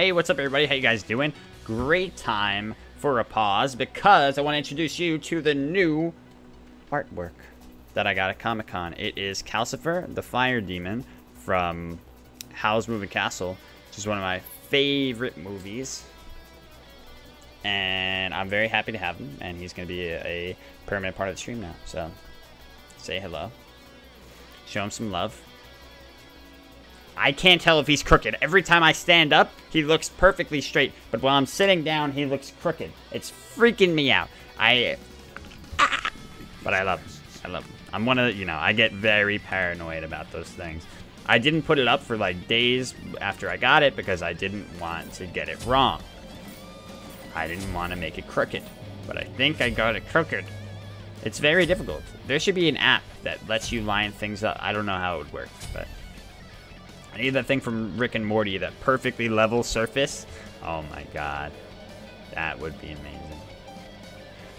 Hey, what's up everybody? How you guys doing? Great time for a pause because I want to introduce you to the new artwork that I got at Comic-Con. It is Calcifer, the fire demon from Howl's Moving Castle, which is one of my favorite movies. And I'm very happy to have him, and he's going to be a permanent part of the stream now. So, say hello. Show him some love. I can't tell if he's crooked. Every time I stand up, he looks perfectly straight. But while I'm sitting down, he looks crooked. It's freaking me out. But I love him. I love him. I'm one of the, I get very paranoid about those things. I didn't put it up for like days after I got it because I didn't want to get it wrong. I didn't want to make it crooked. But I think I got it crooked. It's very difficult. There should be an app that lets you line things up. I don't know how it would work, but I need that thing from Rick and Morty, that perfectly level surface. Oh my god. That would be amazing.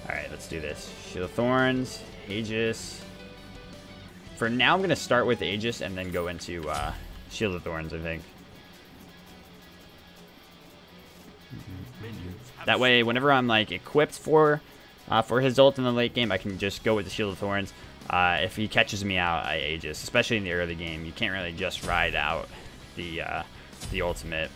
Alright, let's do this. Shield of Thorns, Aegis. For now, I'm going to start with Aegis and then go into Shield of Thorns, I think. That way, whenever I'm like equipped for his ult in the late game, I can just go with the Shield of Thorns. If he catches me out, I Aegis, especially in the early game. You can't really just ride out the ultimate.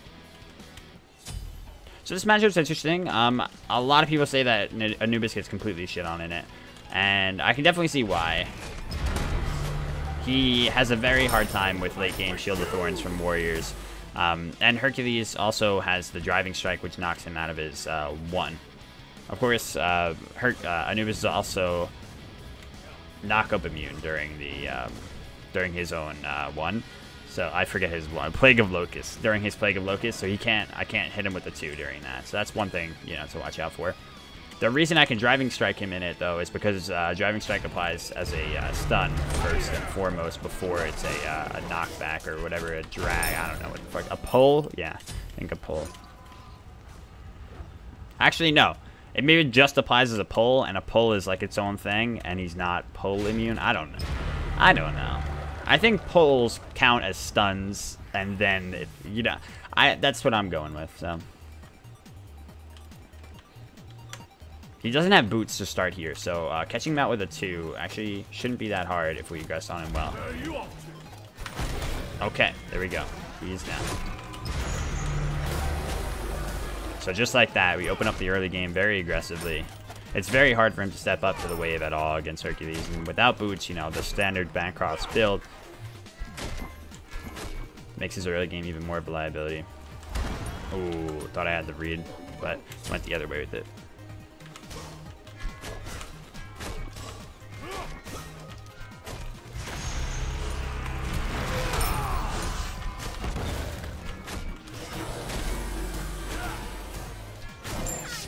So this matchup's interesting. A lot of people say that Anubis gets completely shit on in it, and I can definitely see why. He has a very hard time with late game Shield of Thorns from warriors, and Hercules also has the driving strike, which knocks him out of his 1. Of course, Anubis is also knock-up immune during the during his own 1. So I forget his 1. Plague of Locusts. During his Plague of Locusts, so I can't hit him with the 2 during that. So that's one thing, to watch out for. The reason I can driving strike him in it though is because driving strike applies as a stun first and foremost before it's a knockback or whatever, a drag. I don't know what the fuck. A pull? Yeah, I think a pull. Actually, no. It maybe just applies as a pull, and a pull is like its own thing, and he's not pull immune. I don't know. I think pulls count as stuns, and then, that's what I'm going with, so. He doesn't have boots to start here, so catching him out with a 2 actually shouldn't be that hard if we rest on him well. Okay, there we go. He's down. So just like that, we open up the early game very aggressively. It's very hard for him to step up to the wave at all against Hercules. And without boots, the standard Bancroft's build makes his early game even more of a liability. Ooh, thought I had the read, but went the other way with it.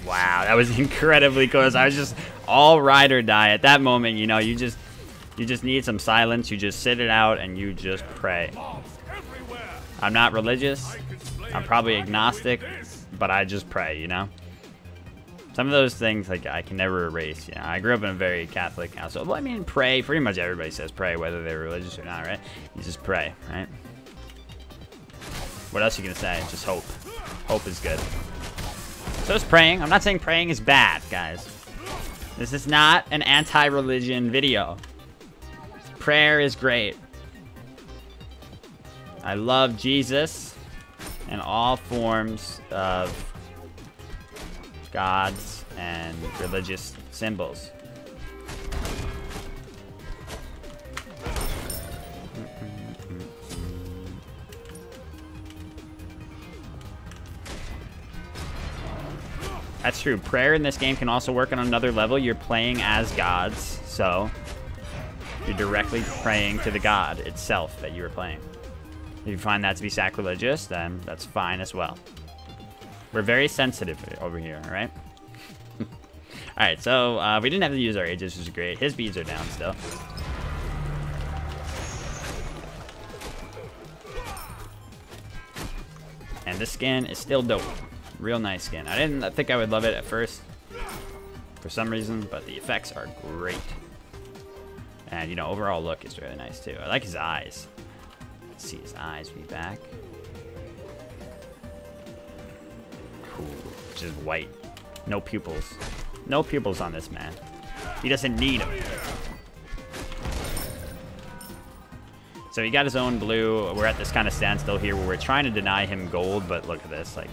Wow, that was incredibly close. I was just all ride or die at that moment. You just need some silence. You just sit it out and you just pray. I'm not religious. I'm probably agnostic, but I just pray. Some of those things like I can never erase. I grew up in a very Catholic household. Well, I mean, pray. Pretty much everybody says pray, whether they're religious or not, right? You just pray, right? What else are you gonna say? Just hope. Hope is good. So is praying. I'm not saying praying is bad, guys. This is not an anti-religion video. Prayer is great. I love Jesus and all forms of gods and religious symbols. That's true. Prayer in this game can also work on another level. You're playing as gods, so you're directly praying to the god itself that you were playing. If you find that to be sacrilegious, then that's fine as well. We're very sensitive over here, all right? Alright, so we didn't have to use our Aegis, which is great. His beads are down still. And this skin is still dope. Real nice skin. I didn't think I would love it at first for some reason, but the effects are great. And, overall look is really nice, too. I like his eyes. Let's see his eyes be back. Ooh, which is white. No pupils. No pupils on this man. He doesn't need them. So he got his own blue. We're at this kind of standstill here where we're trying to deny him gold, but look at this. Like,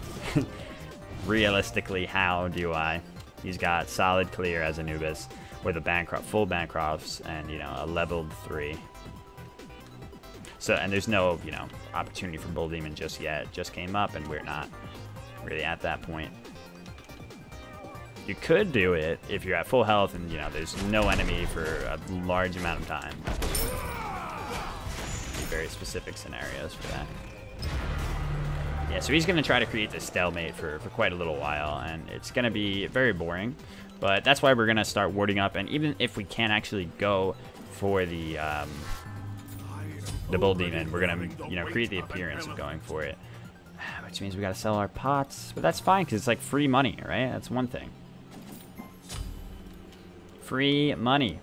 realistically, how do I? He's got solid clear as Anubis with a Bancroft, full Bancrofts, and, you know, a leveled 3. So, and there's no, you know, opportunity for Bull Demon just yet. It just came up, and we're not really at that point. You could do it if you're at full health and, you know, there's no enemy for a large amount of time. Very specific scenarios for that. Yeah, so he's going to try to create this stalemate for quite a little while, and it's going to be very boring. But that's why we're going to start warding up, and even if we can't actually go for the Bull Demon, we're going to, you know, create the appearance of going for it. Which means we got to sell our pots, but that's fine because it's like free money, right? That's one thing. Free money.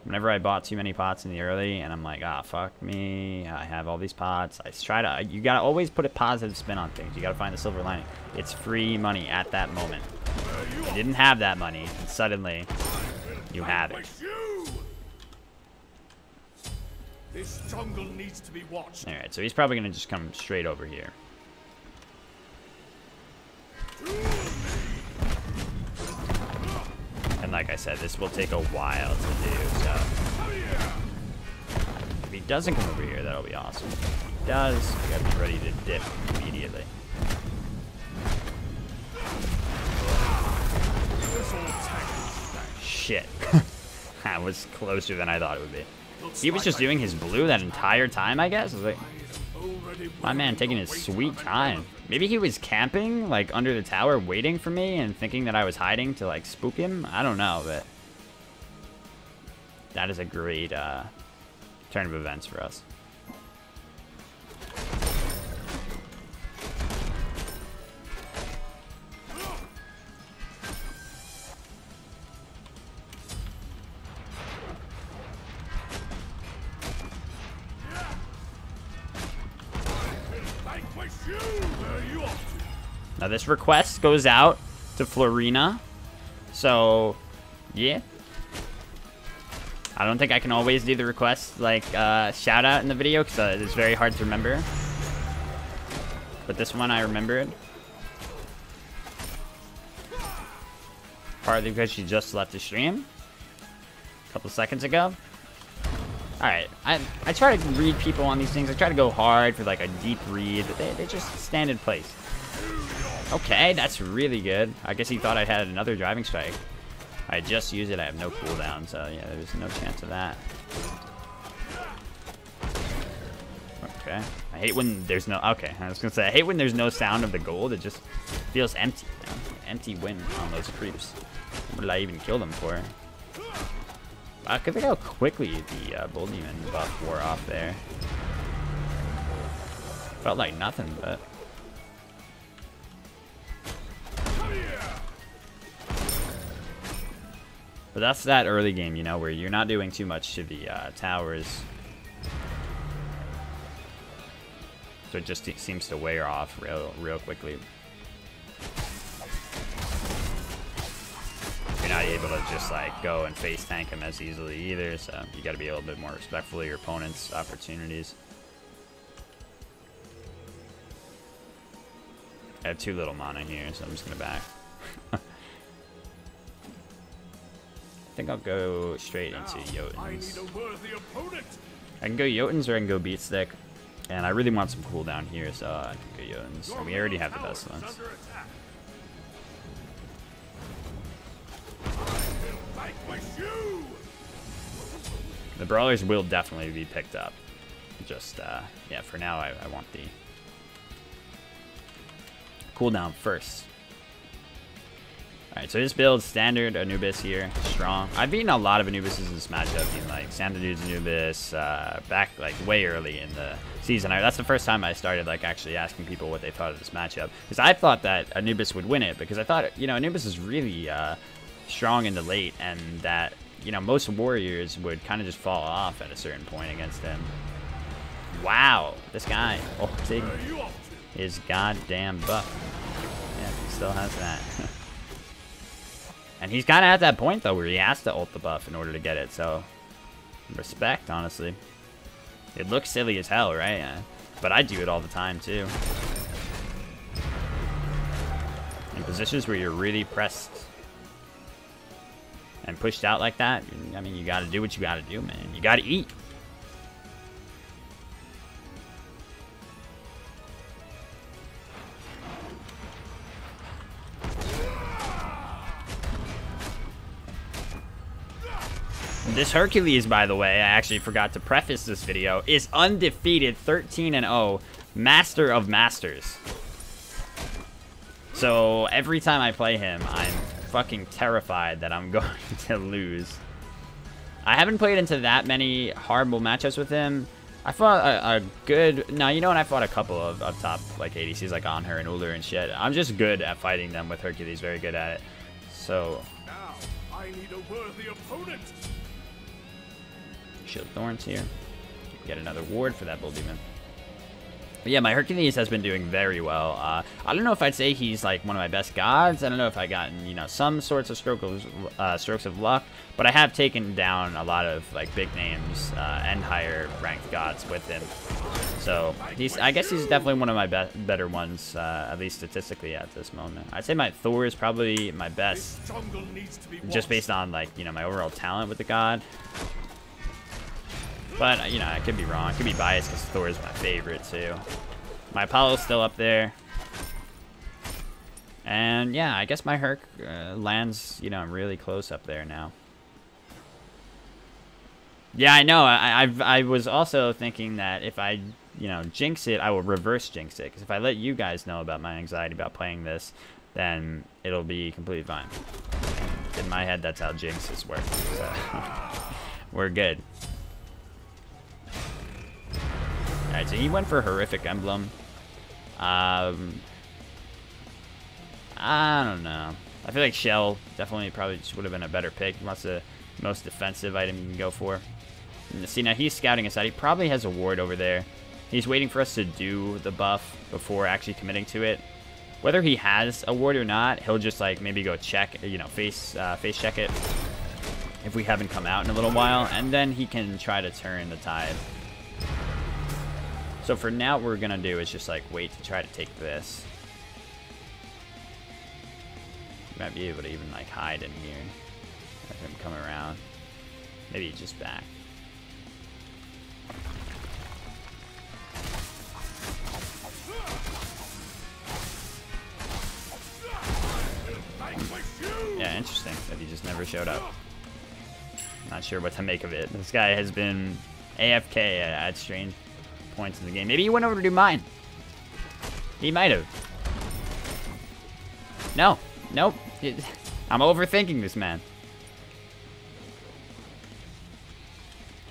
Whenever I bought too many pots in the early, and I'm like, ah, fuck me, I have all these pots. I try to, you gotta always put a positive spin on things. You gotta find the silver lining. It's free money at that moment. You didn't have that money, and suddenly, you have it. This jungle needs to be watched. Alright, so he's probably gonna just come straight over here. And like I said, this will take a while to do, so if he doesn't come over here, that'll be awesome. If he does, we gotta be ready to dip immediately. Shit. That was closer than I thought it would be. He was just doing his blue that entire time, I guess? I was like, my man taking his sweet time. Maybe he was camping, like, under the tower waiting for me and thinking that I was hiding to, like, spook him. I don't know, but that is a great turn of events for us. Now this request goes out to Florina, so yeah. I don't think I can always do the request like shout out in the video because it's very hard to remember. But this one I remembered. Partly because she just left the stream a couple seconds ago. Alright, I try to read people on these things. I try to go hard for like a deep read, but they just stand in place. Okay, that's really good. I guess he thought I had another driving strike. I just used it. I have no cooldown, so yeah, there's no chance of that. Okay. I hate when there's no... Okay, I was going to say, I hate when there's no sound of the gold. It just feels empty. You know? Empty win on those creeps. What did I even kill them for? I could think how quickly the Bull Demon buff wore off there. Felt like nothing, but... But that's that early game, you know, where you're not doing too much to the towers. So it just seems to wear off real quickly. You're not able to just like go and face tank him as easily either, so you got to be a little bit more respectful of your opponent's opportunities. I have too little mana here, so I'm just gonna back. I think I'll go straight into Jotuns. I can go Jotuns or I can go Beat Stick. And I really want some cooldown here, so I can go Jotuns. And we already have the best ones. The brawlers will definitely be picked up. Just, yeah, for now I want the cooldown first. Alright, so this build, standard Anubis here, strong. I've beaten a lot of Anubises in this matchup, being like Xanadu's Anubis, back like way early in the season. That's the first time I started like actually asking people what they thought of this matchup. Because I thought that Anubis would win it, because I thought, you know, Anubis is really strong in the late, and that, you know, most warriors would kind of just fall off at a certain point against him. Wow, this guy ulting his goddamn buff. Yeah, he still has that. And he's kind of at that point, though, where he has to ult the buff in order to get it, so respect, honestly. It looks silly as hell, right? But I do it all the time, too. In positions where you're really pressed and pushed out like that, I mean, you gotta do what you gotta do, man. You gotta eat. This Hercules, by the way, I actually forgot to preface this video, is undefeated 13-0, Master of Masters. So every time I play him, I'm fucking terrified that I'm going to lose. I haven't played into that many horrible matchups with him. I fought a good... No, you know what? I fought a couple of up top like ADCs like Anher and Uller and shit. I'm just good at fighting them with Hercules. Very good at it. So... Now, I need a worthy opponent. Shield Thorns here. Get another ward for that Bull Demon. But yeah, my Hercules has been doing very well. I don't know if I'd say he's like one of my best gods. I don't know if I've gotten, you know, some sorts of strokes of luck, but I have taken down a lot of like big names and higher ranked gods with him. So I guess he's definitely one of my better ones, at least statistically at this moment. I'd say my Thor is probably my best, just based on like, you know, my overall talent with the god. But, you know, I could be wrong. I could be biased because Thor is my favorite, too. My Apollo's still up there. And, yeah, I guess my Herc lands, you know, really close up there now. Yeah, I know. I was also thinking that if I, you know, jinx it, I will reverse jinx it. Because if I let you guys know about my anxiety about playing this, then it'll be completely fine. In my head, that's how jinxes work. So, we're good. Alright, so he went for Horrific Emblem. I don't know. I feel like Shell definitely probably just would have been a better pick. What's the most defensive item you can go for? And see, now he's scouting us out. He probably has a ward over there. He's waiting for us to do the buff before actually committing to it. Whether he has a ward or not, he'll just like maybe go check, you know, face check it if we haven't come out in a little while, and then he can try to turn the tide. So for now, what we're gonna do is just like wait to try to take this. You might be able to even like hide in here. Let him come around. Maybe he's just back. Yeah, interesting that he just never showed up. Not sure what to make of it. This guy has been AFK at strange points in the game. Maybe he went over to do mine. He might have. No. Nope. I'm overthinking this man.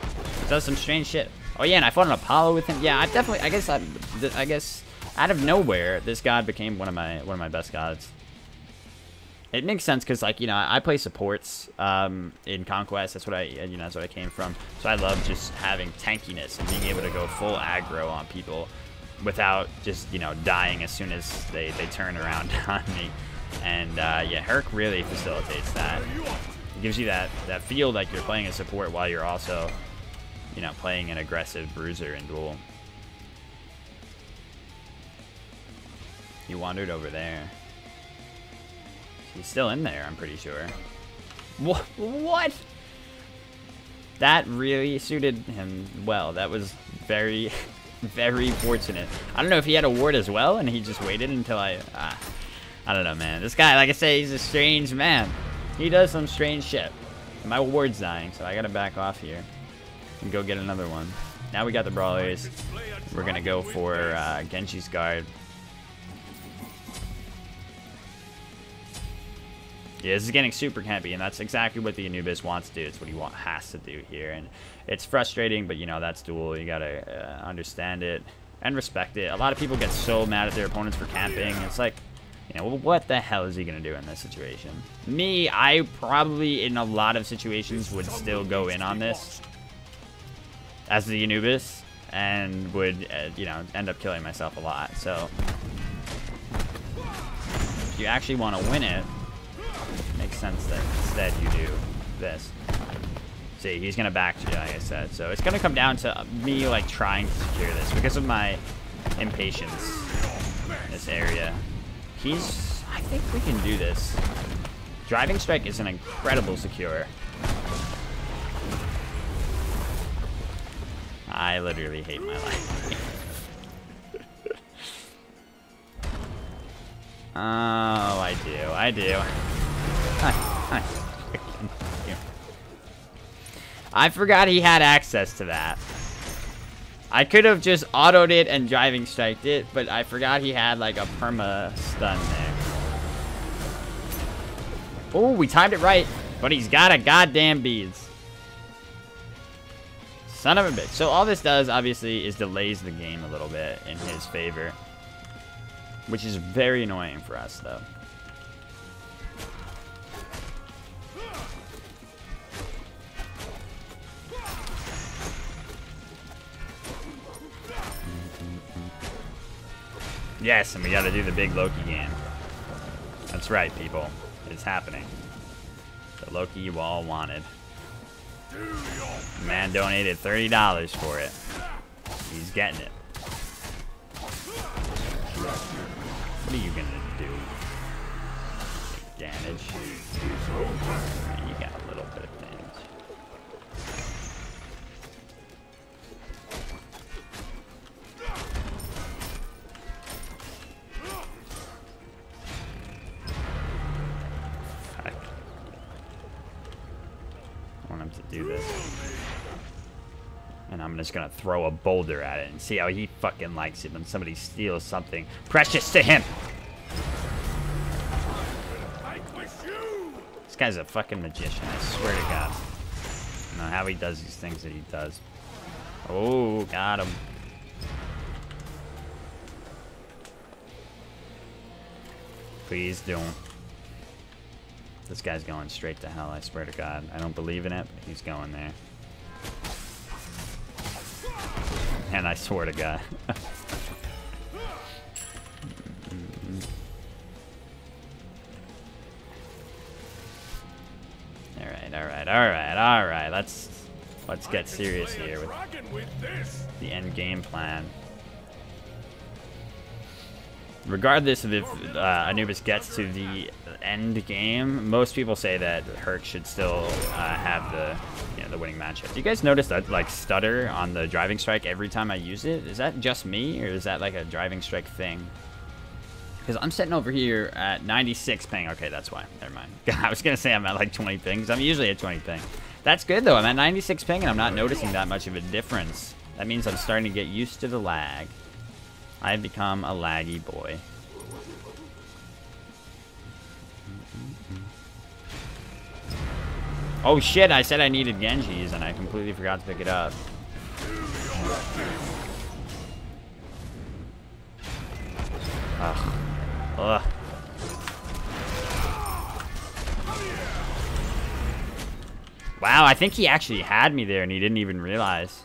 He does some strange shit. Oh yeah, and I fought an Apollo with him. Yeah, I definitely. I guess out of nowhere, this god became one of my best gods. It makes sense because, like, you know, I play supports in Conquest. That's what that's what I came from. So I love just having tankiness and being able to go full aggro on people without just, you know, dying as soon as they turn around on me. And yeah, Herc really facilitates that. It gives you that feel like you're playing a support while you're also, you know, playing an aggressive bruiser in Duel. He wandered over there. He's still in there, I'm pretty sure. What? That really suited him well. That was very, very fortunate. I don't know if he had a ward as well, and he just waited until I don't know, man. This guy, like I say, he's a strange man. He does some strange shit. My ward's dying, so I gotta back off here and go get another one. Now we got the brawlers. We're gonna go for Genji's guard. Yeah, this is getting super campy, and that's exactly what the Anubis wants to do. It's what he has to do here, and it's frustrating, but, you know, that's Duel. You gotta understand it and respect it. A lot of people get so mad at their opponents for camping. It's like, you know, what the hell is he gonna do in this situation? Me, I probably, in a lot of situations, would still go in on this as the Anubis and would, you know, end up killing myself a lot. So if you actually want to win it, it makes sense that instead you do this. See, he's gonna back to you, like I said. So it's gonna come down to me like trying to secure this because of my impatience in this area. I think we can do this. Driving strike is an incredible secure. I literally hate my life. Oh, I do. I forgot he had access to that. I could have just autoed it and driving striked it, but I forgot he had like a perma stun there. Oh, we timed it right, but he's got a goddamn beads. Son of a bitch. So all this does, obviously, is delays the game a little bit in his favor, which is very annoying for us, though. Yes, and we gotta do the big Loki game. That's right, people. It's happening. The Loki you all wanted. The man donated $30 for it. He's getting it. What are you gonna do? Damage. You got a little bit of damage. To do this, and I'm just gonna throw a boulder at it and see how he fucking likes it when somebody steals something precious to him. This guy's a fucking magician, I swear to God. I don't know how he does these things that he does. Oh, got him. Please don't. This guy's going straight to hell, I swear to God. I don't believe in it, but he's going there. And I swear to God. Alright. Let's get serious here with the end game plan. Regardless of if Anubis gets to the end game, most people say that Herc should still have the winning matchup. Do you guys notice that like stutter on the driving strike every time I use it? Is that just me, or is that like a driving strike thing? Because I'm sitting over here at 96 ping. Okay, that's why. Never mind. I was gonna say I'm at like 20 pings. I'm usually at 20 ping. That's good though. I'm at 96 ping and I'm not noticing that much of a difference. That means I'm starting to get used to the lag. I've become a laggy boy. Oh shit, I said I needed Genji's and I completely forgot to pick it up. Ugh. Ugh. Wow, I think he actually had me there and he didn't even realize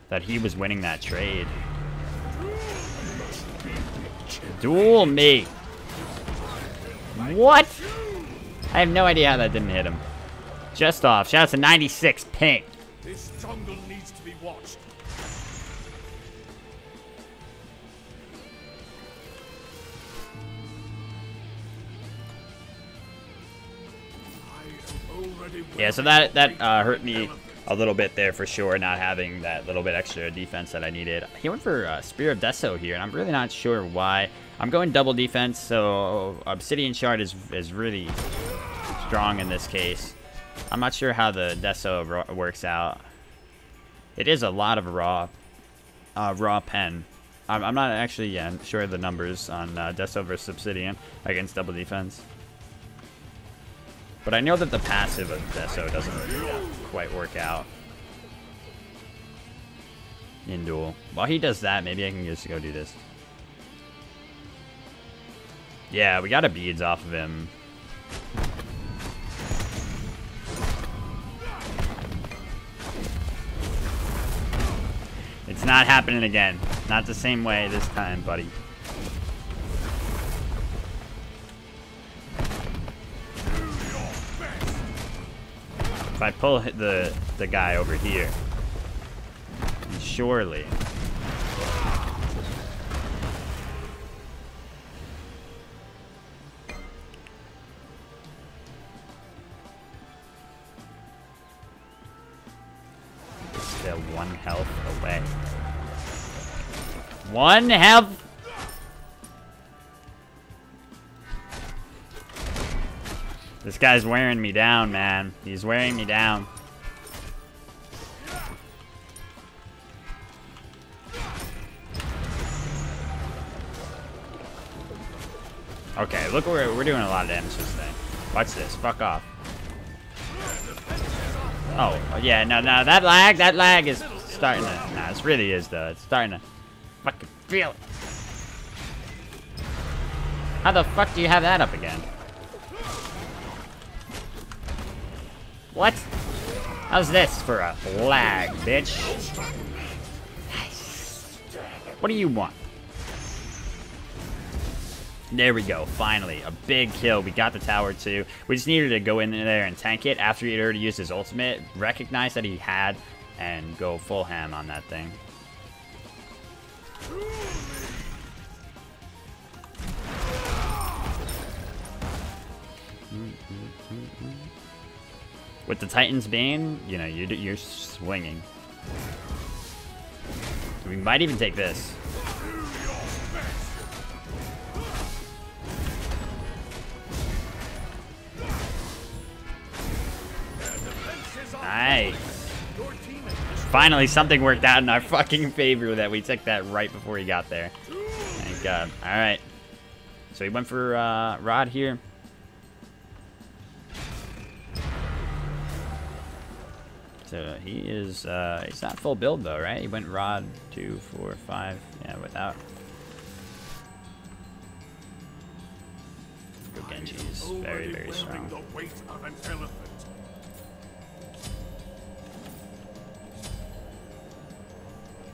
that he was winning that trade. Duel me. What? I have no idea how that didn't hit him. Just off. Shout out to 96 ping. This jungle needs to be watched. Yeah, so that hurt me a little bit there for sure, not having that little bit extra defense that I needed. He went for Spear of Deso here, and I'm really not sure why. I'm going double defense, so Obsidian Shard is really strong in this case. I'm not sure how the Deso works out. It is a lot of raw pen. I'm not actually sure of the numbers on Deso versus Obsidian against double defense. But I know that the passive of Deso doesn't quite work out in Duel. While he does that, maybe I can just go do this. Yeah, we got a beads off of him. It's not happening again. Not the same way this time, buddy. If I pull the guy over here, surely. Still 1 health away. 1 health. This guy's wearing me down, man. He's wearing me down. Okay, look, we're doing a lot of damage this thing. Watch this. Fuck off. Oh, yeah, no, that lag is starting to... Nah, this really is, though. It's starting to fucking feel it. How the fuck do you have that up again? What? How's this for a lag, bitch? What do you want? There we go, finally. A big kill. We got the tower too. We just needed to go in there and tank it after he'd already used his ultimate, recognize that he had, and go full ham on that thing. With the Titan's Bane, you know, you're swinging. We might even take this. Nice. Finally, something worked out in our fucking favor that we took that right before he got there. Thank God. All right. So he went for Rod here. So he is, he's not full build though, right? He went Rod 2, 4, 5, yeah, without. Go Genji is very, very strong.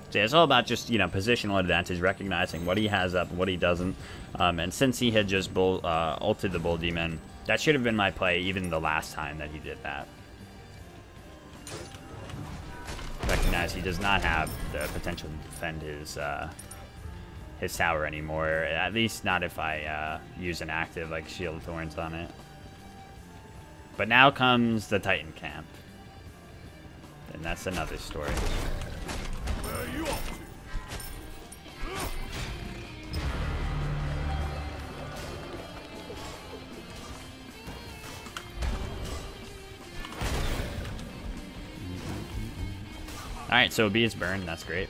So yeah, it's all about just, you know, positional advantage, recognizing what he has up, what he doesn't. And since he had just ulted the Bull Demon, that should have been my play even the last time that he did that. Recognize he does not have the potential to defend his tower anymore. At least not if I use an active like Shield Thorns on it. But now comes the Titan camp, and that's another story. Where are you off to? Alright, so B is burned. That's great.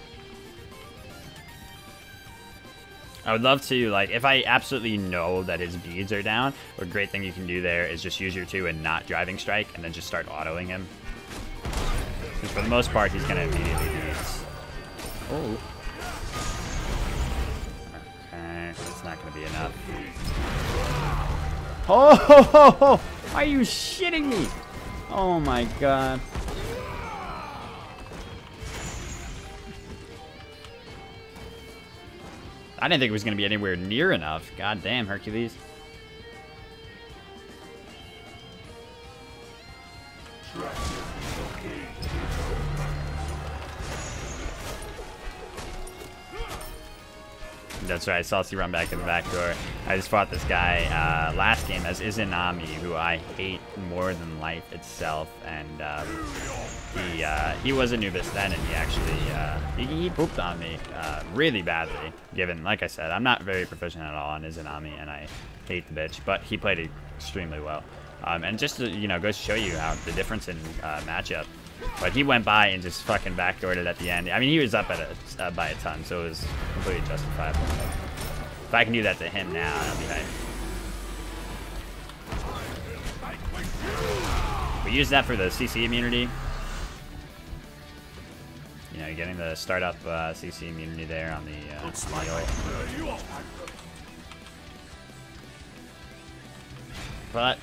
I would love to, like, if I absolutely know that his beads are down, a great thing you can do there is just use your 2 and not driving strike, and then just start autoing him. Because for the most part, he's going to immediately do this. Oh. Okay, that's not going to be enough. Oh! Are you shitting me? Oh my God. I didn't think it was going to be anywhere near enough. God damn, Hercules. That's right, Saucy run back in the back door. I just fought this guy last game as Izanami, who I hate more than life itself, and he was Anubis then, and he actually he pooped on me really badly. Given, like I said, I'm not very proficient at all on Izanami, and I hate the bitch, but he played it extremely well. And just to, you know, goes to show you how the difference in matchup. But he went by and just fucking backdoored it at the end. I mean, he was up at by a ton, so it was completely justifiable. If I can do that to him now, that'll be hype. We use that for the CC immunity. You know, getting the startup CC immunity there on the Smite. But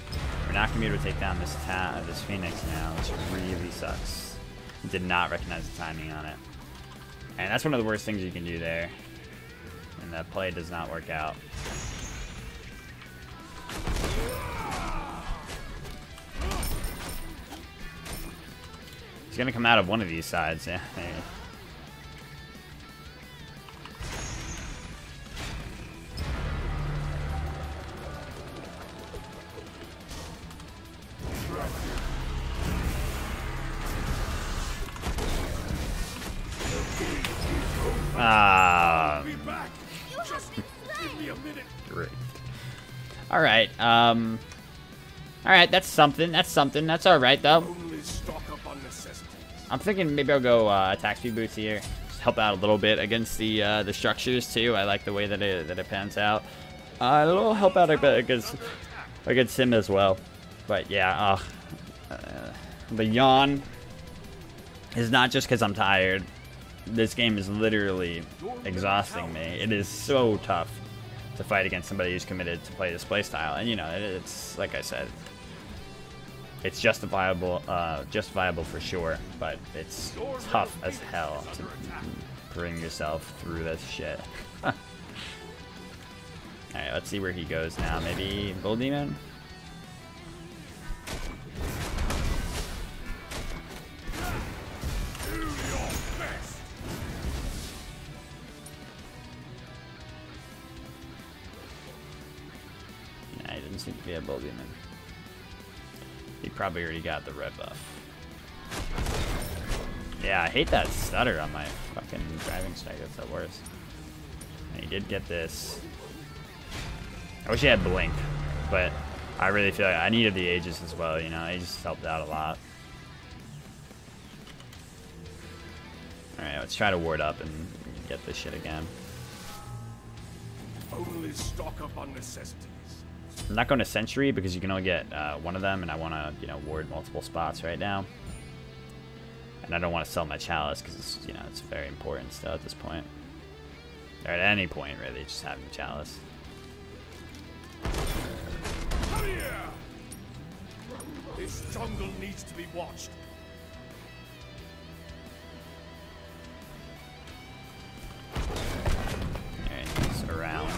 we're not gonna be able to take down this Phoenix now, which really sucks. Did not recognize the timing on it. And that's one of the worst things you can do there. And that play does not work out. He's gonna come out of one of these sides, yeah. There you go. Great. All right. All right. That's something. That's something. That's all right though. I'm thinking maybe I'll go attack speed boots here. Just help out a little bit against the structures too. I like the way that it pans out. It'll help out a bit against him as well. But yeah, the yawn is not just because I'm tired. This game is literally exhausting me. It is so tough to fight against somebody who's committed to play this playstyle. And you know, it's like I said, it's justifiable for sure, but it's tough as hell to bring yourself through this shit. Alright, let's see where he goes now. Maybe Bull Demon? Nah, he didn't seem to be a Bull Demon. He probably already got the red buff. Yeah, I hate that stutter on my fucking driving strike. That's the worst. And he did get this. I wish he had Blink, but I really feel like I needed the Aegis as well, you know. Aegis helped out a lot. Alright, let's try to ward up and get this shit again. Only stock up on necessities. I'm not going to Sentry because you can only get one of them, and I want to, you know, ward multiple spots right now. And I don't want to sell my Chalice because it's, you know, it's very important still at this point. Or at any point, really, just having the Chalice. This jungle needs to be watched. Alright, he's around.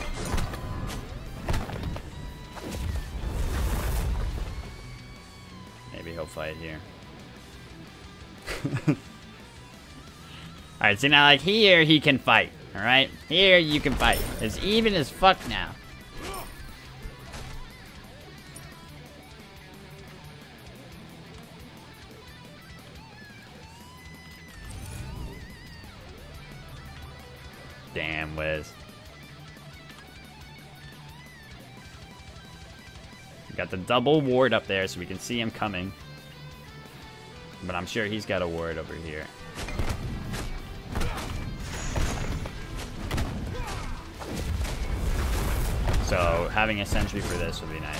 Maybe he'll fight here. Alright, so now, like, here he can fight. Alright? Here you can fight. It's even as fuck now. Damn, Wiz. Got the double ward up there so we can see him coming. But I'm sure he's got a ward over here. So having a sentry for this would be nice.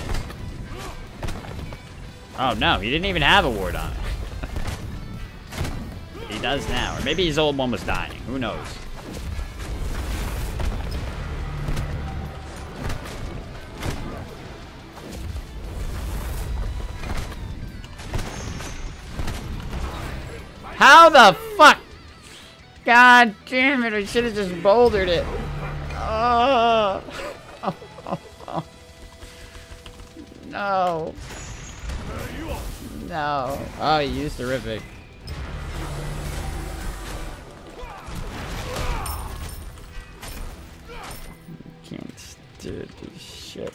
Oh no, he didn't even have a ward on it. He does now. Or maybe his old one was dying. Who knows? How the fuck? God damn it, I should have just bouldered it. Oh. No. No. Oh, he used terrific. Can't do this shit.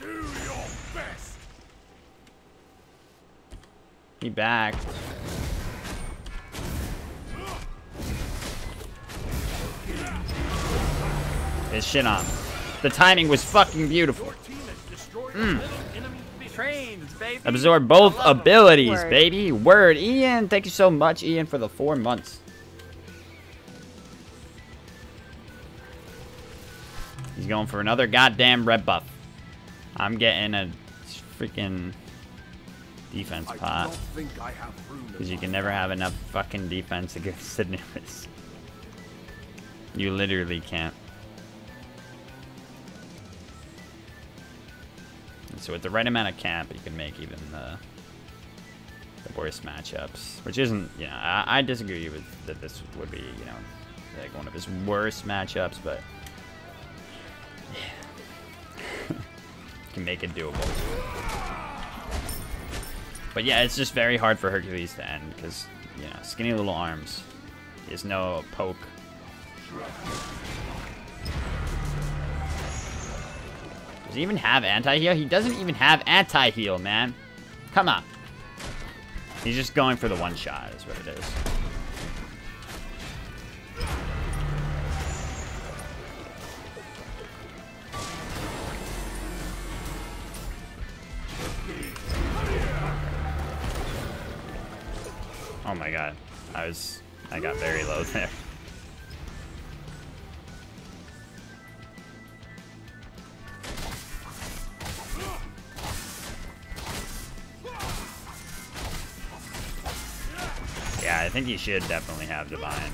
He backed. His shit on. The timing was fucking beautiful. Absorb both abilities, baby. Word. Ian, thank you so much, Ian, for the 4 months. He's going for another goddamn red buff. I'm getting a freaking defense pot. Because you can never have enough fucking defense against Anubis. You literally can't. So with the right amount of camp, you can make even the worst matchups. Which isn't, you know, I disagree with that this would be, you know, like one of his worst matchups, but yeah. Can make it doable. But yeah, it's just very hard for Hercules to end because, you know, skinny little arms. He has no poke. Does he even have anti-heal? He doesn't even have anti-heal, man. Come on. He's just going for the one shot is what it is. Oh my god. I got very low there. Yeah, I think he should definitely have Divine.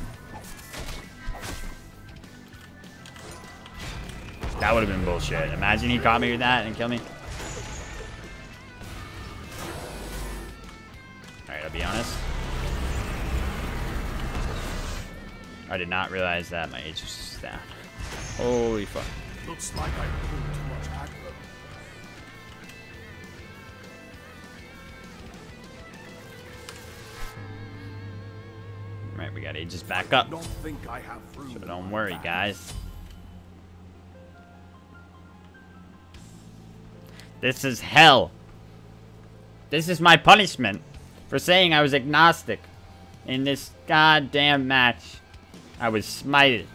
That would have been bullshit. Imagine he caught me with that and killed me. Alright, I'll be honest. I did not realize that my H was down. Holy fuck. Looks like I pulled too much aggro. Right, we got Aegis back up. Don't think I have room. So don't worry, guys. This is hell. This is my punishment for saying I was agnostic in this goddamn match. I was smited.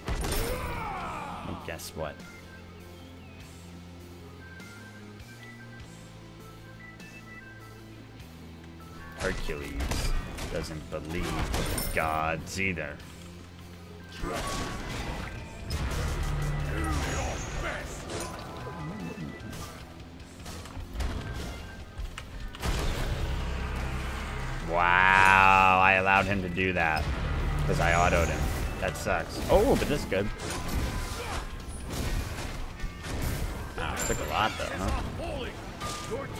And guess what? Hercules doesn't believe in gods either. Wow, I allowed him to do that because I autoed him. That sucks. Oh, but this is good. Oh, it took a lot though, huh?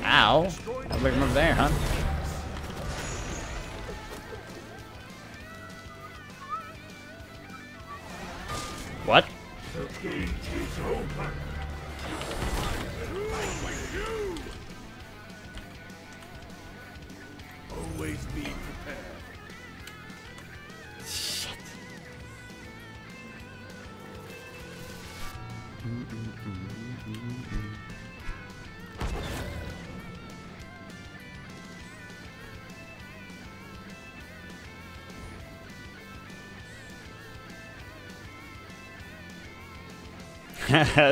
Ow. I'll look him up there, huh? What? The gate is open. Always be prepared. Shit.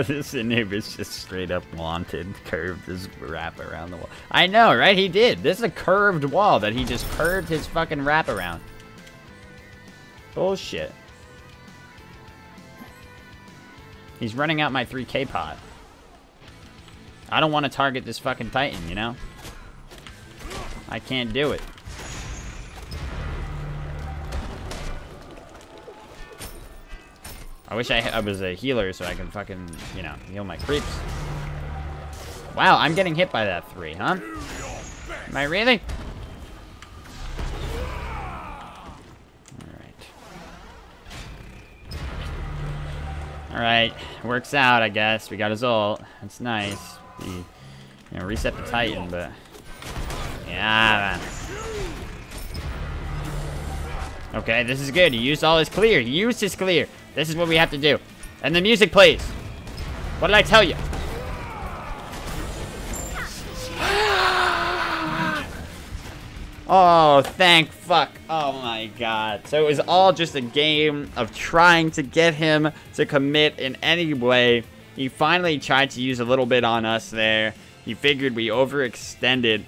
This Anubis just straight up wanted curved his wrap around the wall. I know, right? He did. This is a curved wall that he just curved his fucking wrap around. Bullshit. He's running out my 3K pot. I don't want to target this fucking Titan, you know? I can't do it. I wish I was a healer so I can fucking, you know, heal my creeps. Wow, I'm getting hit by that 3, huh? Am I really? Alright, works out, I guess. We got his ult. That's nice. We, you know, reset the Titan, but... Yeah, man. Okay, this is good. He used all his clear. He used his clear. This is what we have to do. And the music plays. What did I tell you? Oh, thank fuck. Oh my god. So it was all just a game of trying to get him to commit in any way. He finally tried to use a little bit on us there. He figured we overextended.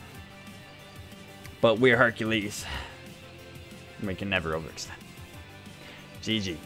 But we're Hercules. We can never overextend. GG.